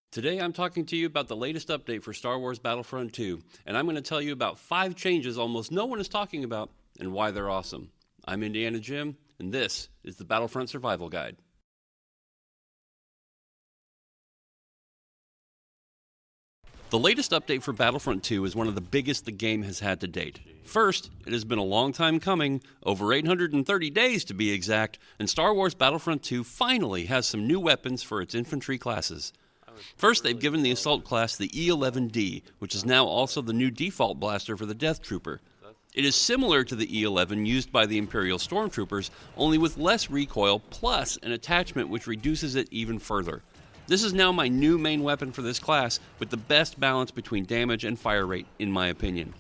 Today I'm talking to you about the latest update for Star Wars Battlefront 2, and I'm going to tell you about 5 changes almost no one is talking about and why they're awesome. I'm Indiana Jim, and this is the Battlefront Survival Guide. The latest update for Battlefront 2 is one of the biggest the game has had to date. First, it has been a long time coming, over 830 days to be exact, and Star Wars Battlefront 2 finally has some new weapons for its infantry classes. First, they've given the Assault class the E11D, which is now also the new default blaster for the Death Trooper. It is similar to the E11 used by the Imperial Stormtroopers, only with less recoil, plus an attachment which reduces it even further. This is now my new main weapon for this class, with the best balance between damage and fire rate, in my opinion.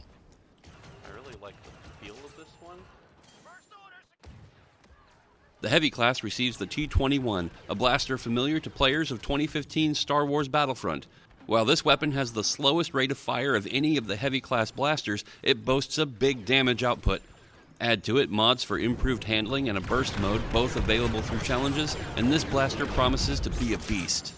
I really like the feel of this one. The Heavy class receives the T-21, a blaster familiar to players of 2015's Star Wars Battlefront. While this weapon has the slowest rate of fire of any of the Heavy class blasters, it boasts a big damage output. Add to it mods for improved handling and a burst mode, both available through challenges, and this blaster promises to be a beast.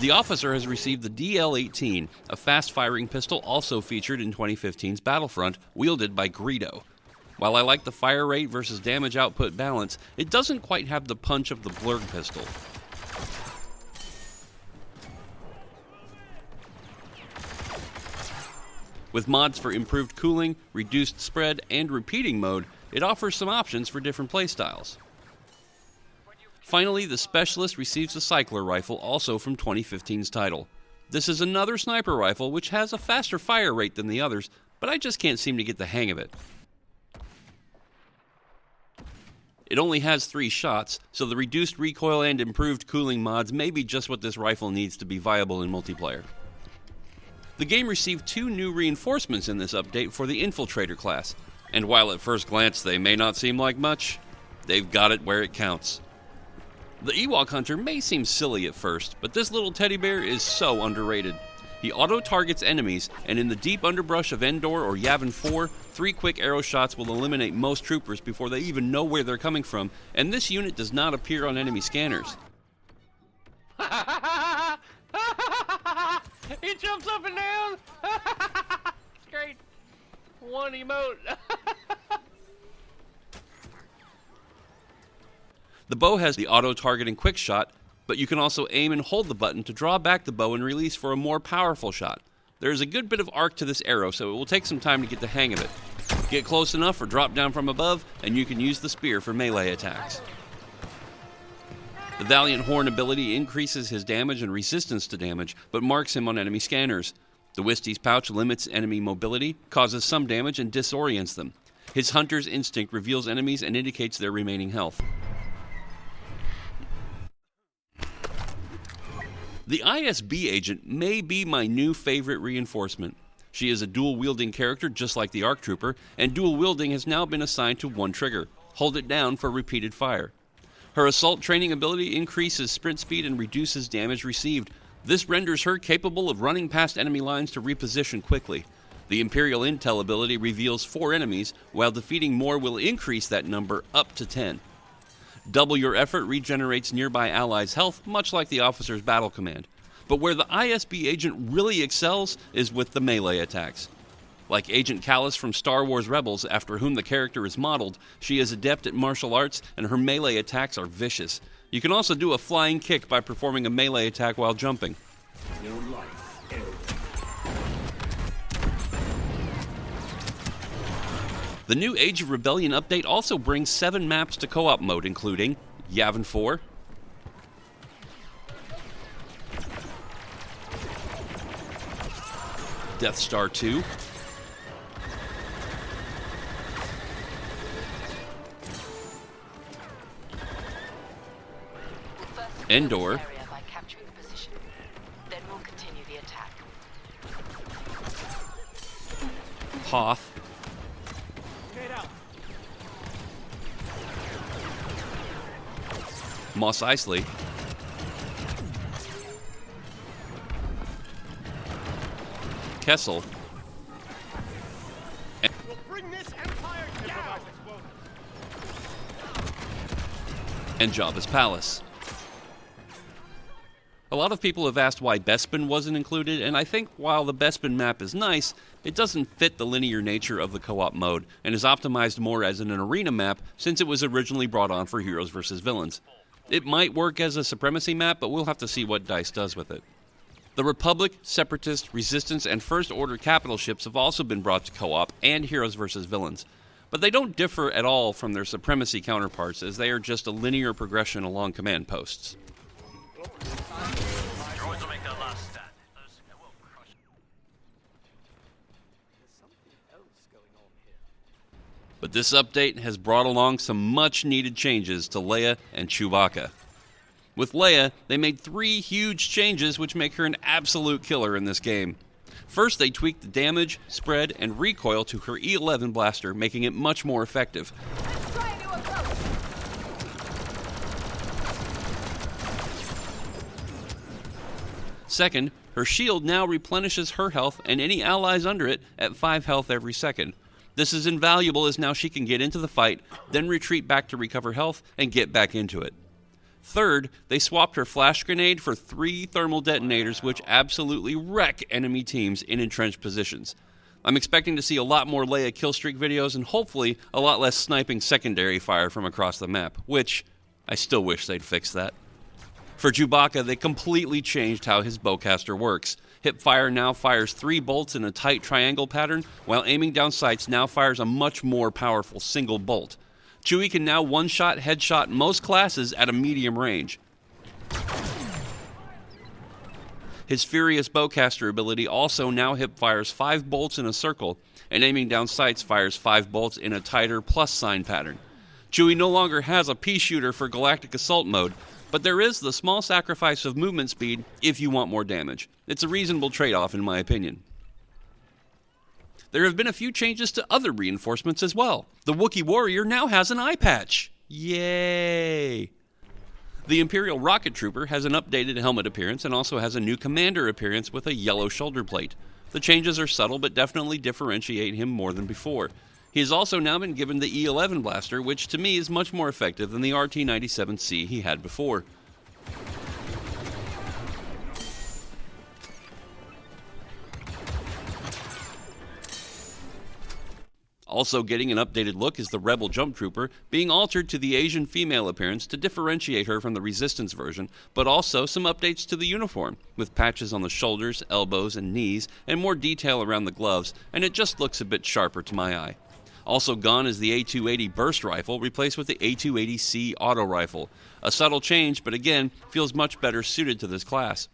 The Officer has received the DL-18, a fast-firing pistol also featured in 2015's Battlefront, wielded by Greedo. While I like the fire rate versus damage output balance, it doesn't quite have the punch of the Blurg pistol. With mods for improved cooling, reduced spread, and repeating mode, it offers some options for different playstyles. Finally, the Specialist receives a Cycler rifle, also from 2015's title. This is another sniper rifle which has a faster fire rate than the others, but I just can't seem to get the hang of it. It only has 3 shots, so the reduced recoil and improved cooling mods may be just what this rifle needs to be viable in multiplayer. The game received 2 new reinforcements in this update for the Infiltrator class, and while at first glance they may not seem like much, they've got it where it counts. The Ewok Hunter may seem silly at first, but this little teddy bear is so underrated. He auto-targets enemies, and in the deep underbrush of Endor or Yavin 4, 3 quick arrow shots will eliminate most troopers before they even know where they're coming from, and this unit does not appear on enemy scanners. He jumps up and down! It's great! One emote! The bow has the auto-targeting quick shot, but you can also aim and hold the button to draw back the bow and release for a more powerful shot. There is a good bit of arc to this arrow, so it will take some time to get the hang of it. Get close enough or drop down from above, and you can use the spear for melee attacks. The Valiant Horn ability increases his damage and resistance to damage, but marks him on enemy scanners. The Wisty's pouch limits enemy mobility, causes some damage, and disorients them. His Hunter's Instinct reveals enemies and indicates their remaining health. The ISB Agent may be my new favorite reinforcement. She is a dual-wielding character just like the ARC Trooper, and dual-wielding has now been assigned to one trigger. Hold it down for repeated fire. Her assault training ability increases sprint speed and reduces damage received. This renders her capable of running past enemy lines to reposition quickly. The Imperial Intel ability reveals 4 enemies, while defeating more will increase that number up to 10. Double your effort regenerates nearby allies' health, much like the Officer's battle command. But where the ISB Agent really excels is with the melee attacks. Like Agent Kallus from Star Wars Rebels, after whom the character is modeled, she is adept at martial arts, and her melee attacks are vicious. You can also do a flying kick by performing a melee attack while jumping. The new Age of Rebellion update also brings 7 maps to co-op mode, including Yavin 4, Death Star 2, Endor, Hoth, Mos Eisley, Kessel, We'll bring this empire down. and Jabba's palace. A lot of people have asked why Bespin wasn't included, and I think while the Bespin map is nice, it doesn't fit the linear nature of the co-op mode, and is optimized more as an arena map since it was originally brought on for heroes versus villains. It might work as a supremacy map, but we'll have to see what DICE does with it. The Republic, Separatist, Resistance, and First Order capital ships have also been brought to co-op and heroes versus villains, but they don't differ at all from their supremacy counterparts as they are just a linear progression along command posts. But this update has brought along some much needed changes to Leia and Chewbacca. With Leia, they made 3 huge changes which make her an absolute killer in this game. First, they tweaked the damage, spread, and recoil to her E11 blaster, making it much more effective. Second, her shield now replenishes her health and any allies under it at 5 health every second. This is invaluable as now she can get into the fight, then retreat back to recover health and get back into it. Third, they swapped her flash grenade for 3 thermal detonators which absolutely wreck enemy teams in entrenched positions. I'm expecting to see a lot more Leia killstreak videos and hopefully a lot less sniping secondary fire from across the map, which I still wish they'd fix that. For Chewbacca, they completely changed how his bowcaster works. Hipfire now fires 3 bolts in a tight triangle pattern, while aiming down sights now fires a much more powerful single bolt. Chewie can now one-shot headshot most classes at a medium range. His Furious Bowcaster ability also now hipfires 5 bolts in a circle, and aiming down sights fires 5 bolts in a tighter plus sign pattern. Chewie no longer has a pea shooter for Galactic Assault mode, but there is the small sacrifice of movement speed if you want more damage. It's a reasonable trade-off in my opinion. There have been a few changes to other reinforcements as well. The Wookiee Warrior now has an eye patch. Yay! The Imperial Rocket Trooper has an updated helmet appearance and also has a new commander appearance with a yellow shoulder plate. The changes are subtle but definitely differentiate him more than before. He has also now been given the E11 blaster, which to me is much more effective than the RT-97C he had before. Also getting an updated look is the Rebel Jump Trooper, being altered to the Asian female appearance to differentiate her from the Resistance version, but also some updates to the uniform, with patches on the shoulders, elbows, and knees, and more detail around the gloves, and it just looks a bit sharper to my eye. Also gone is the A280 burst rifle, replaced with the A280C auto rifle. A subtle change, but again, feels much better suited to this class.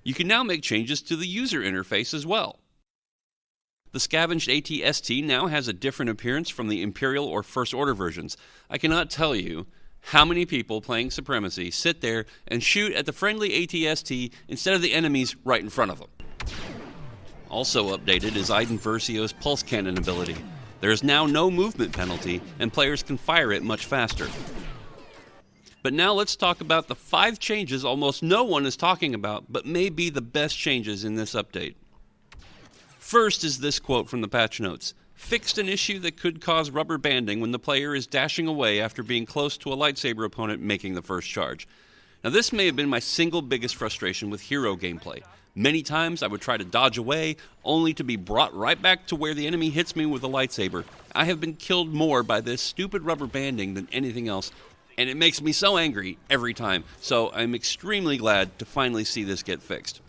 You can now make changes to the user interface as well. The scavenged AT-ST now has a different appearance from the Imperial or First Order versions. I cannot tell you how many people playing Supremacy sit there and shoot at the friendly AT-ST instead of the enemies right in front of them. Also updated is Iden Versio's pulse cannon ability. There is now no movement penalty, and players can fire it much faster. But now let's talk about the 5 changes almost no one is talking about, but may be the best changes in this update. First is this quote from the patch notes. Fixed an issue that could cause rubber banding when the player is dashing away after being close to a lightsaber opponent making the first charge. Now this may have been my single biggest frustration with hero gameplay. Many times I would try to dodge away, only to be brought right back to where the enemy hits me with a lightsaber. I have been killed more by this stupid rubber banding than anything else, and it makes me so angry every time, so I'm extremely glad to finally see this get fixed.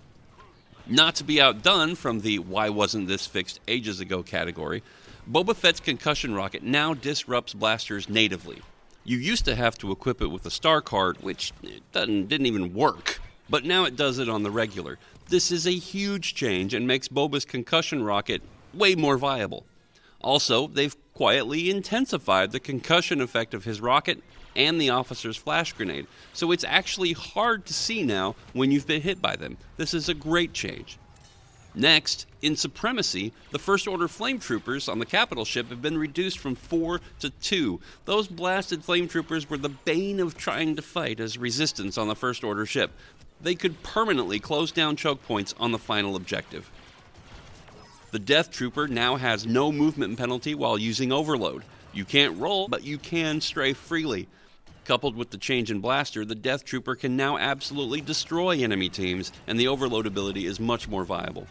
Not to be outdone from the why wasn't this fixed ages ago category, Boba Fett's concussion rocket now disrupts blasters natively. You used to have to equip it with a star card, which didn't even work, but now it does it on the regular. This is a huge change and makes Boba's concussion rocket way more viable. Also, they've quietly intensified the concussion effect of his rocket and the officer's flash grenade, so it's actually hard to see now when you've been hit by them. This is a great change. Next, in Supremacy, the First Order Flame Troopers on the capital ship have been reduced from 4 to 2. Those blasted Flame Troopers were the bane of trying to fight as resistance on the First Order ship. They could permanently close down choke points on the final objective. The Death Trooper now has no movement penalty while using Overload. You can't roll, but you can strafe freely. Coupled with the change in blaster, the Death Trooper can now absolutely destroy enemy teams, and the overload ability is much more viable.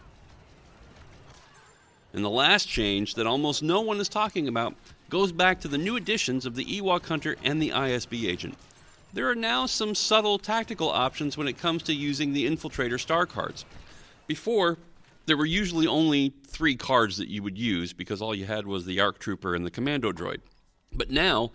And the last change that almost no one is talking about goes back to the new additions of the Ewok Hunter and the ISB Agent. There are now some subtle tactical options when it comes to using the Infiltrator star cards. Before, there were usually only 3 cards that you would use because all you had was the ARC Trooper and the Commando Droid. But now,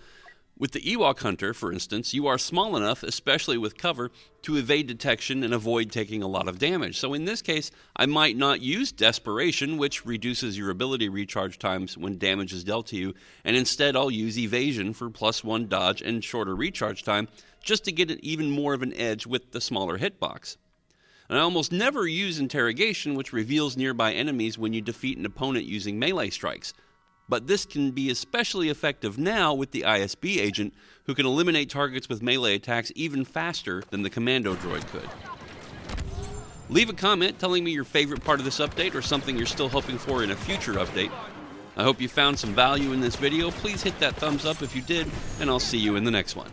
with the Ewok Hunter, for instance, you are small enough, especially with cover, to evade detection and avoid taking a lot of damage. So in this case, I might not use Desperation, which reduces your ability recharge times when damage is dealt to you, and instead I'll use Evasion for +1 dodge and shorter recharge time, just to get even more of an edge with the smaller hitbox. And I almost never use Interrogation, which reveals nearby enemies when you defeat an opponent using melee strikes. But this can be especially effective now with the ISB Agent, who can eliminate targets with melee attacks even faster than the Commando Droid could. Leave a comment telling me your favorite part of this update or something you're still hoping for in a future update. I hope you found some value in this video. Please hit that thumbs up if you did, and I'll see you in the next one.